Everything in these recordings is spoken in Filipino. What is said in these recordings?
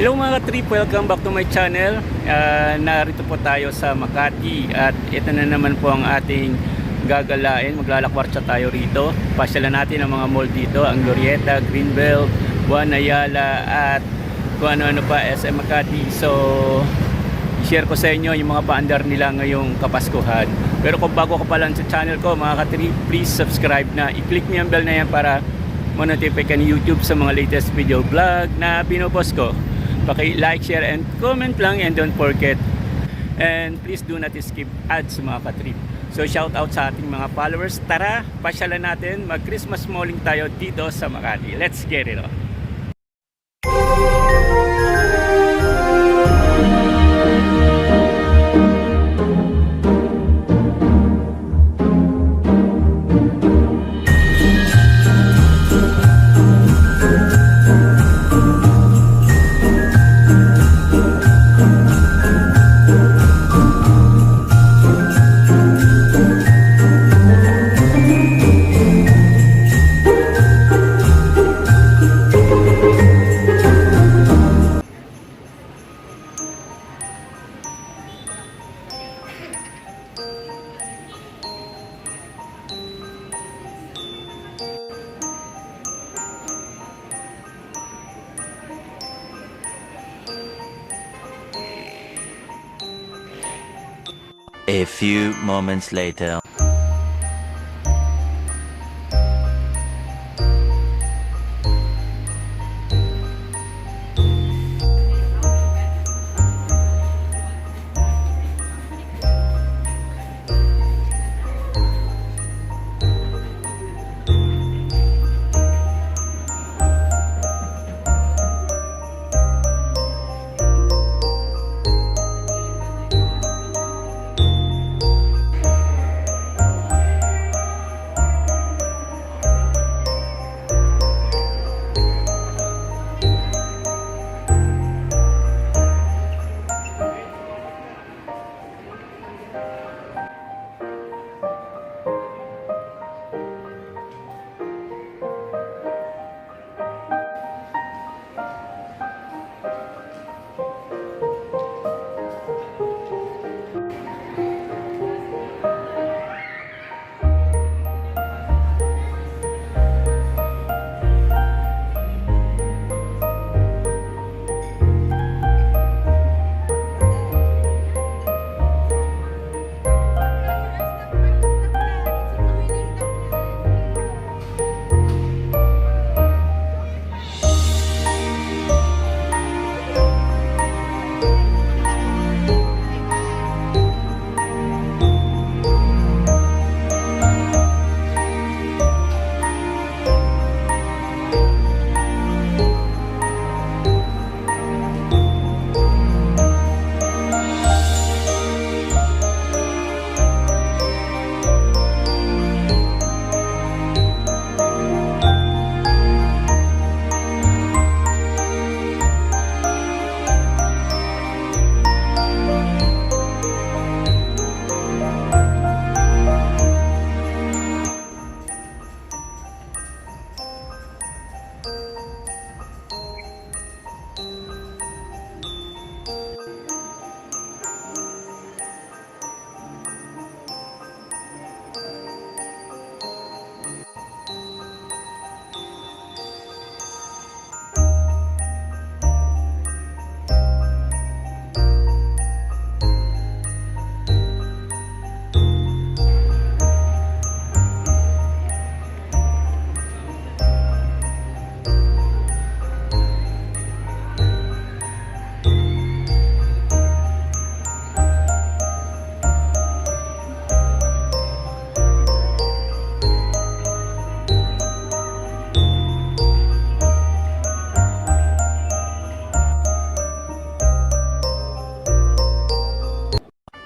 Hello mga ka-trip, welcome back to my channel. Narito po tayo sa Makati at ito na naman po ang ating gagalain. Maglalakwartsa tayo rito. Pasyalan natin ang mga mall dito, ang Glorietta, Greenbelt, One Ayala at kung ano-ano pa, SM Makati. So, i-share ko sa inyo yung mga paandar nila ngayong Kapaskuhan. Pero kung bago ka pa lang sa channel ko mga ka-trip, please subscribe na. I-click niyo ang bell na yan para ma-notify ka ni YouTube sa mga latest video vlog na pinopost ko. Paki-like, share, and comment lang, and don't forget. And please do not skip ads mga ka-trip. So shout out sa ating mga followers. Tara, pasyalan natin. Mag-Christmas malling tayo dito sa Makati. Let's get it on. A few moments later.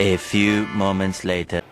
A few moments later.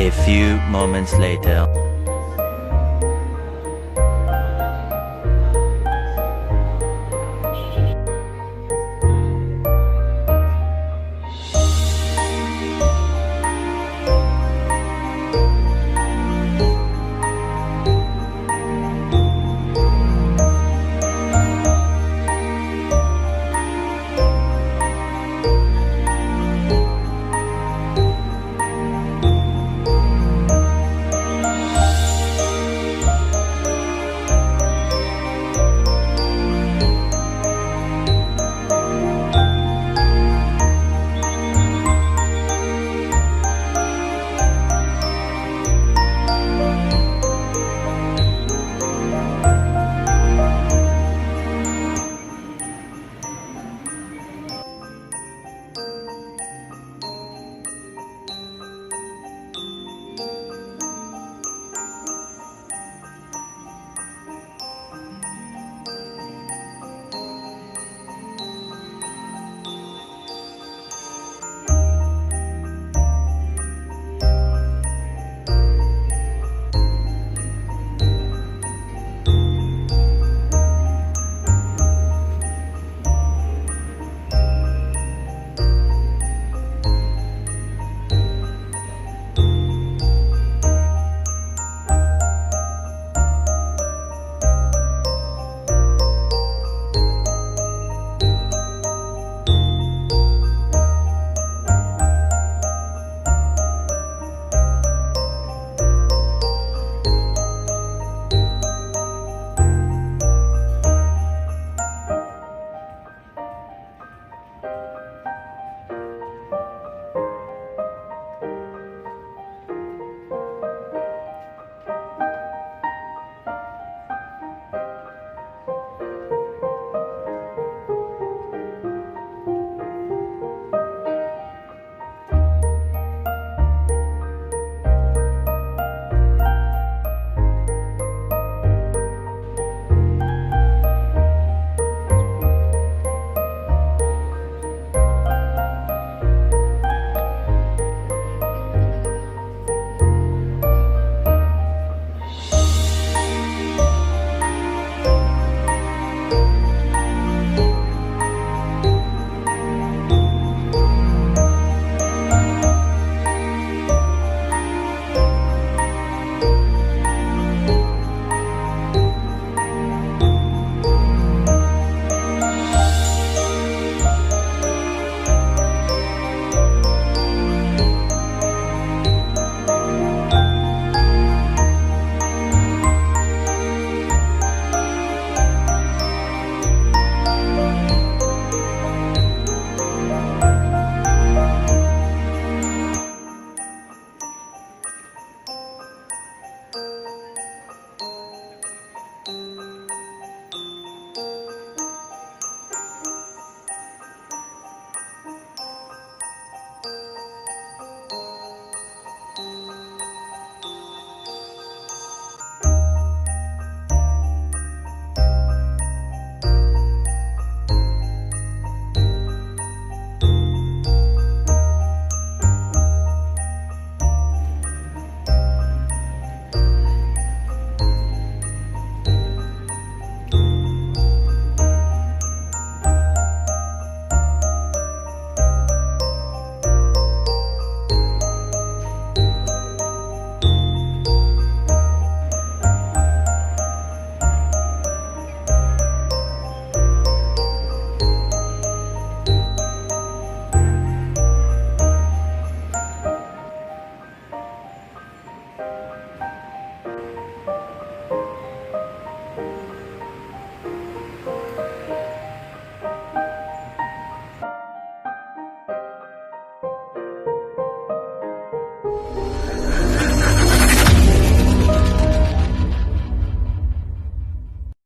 A few moments later.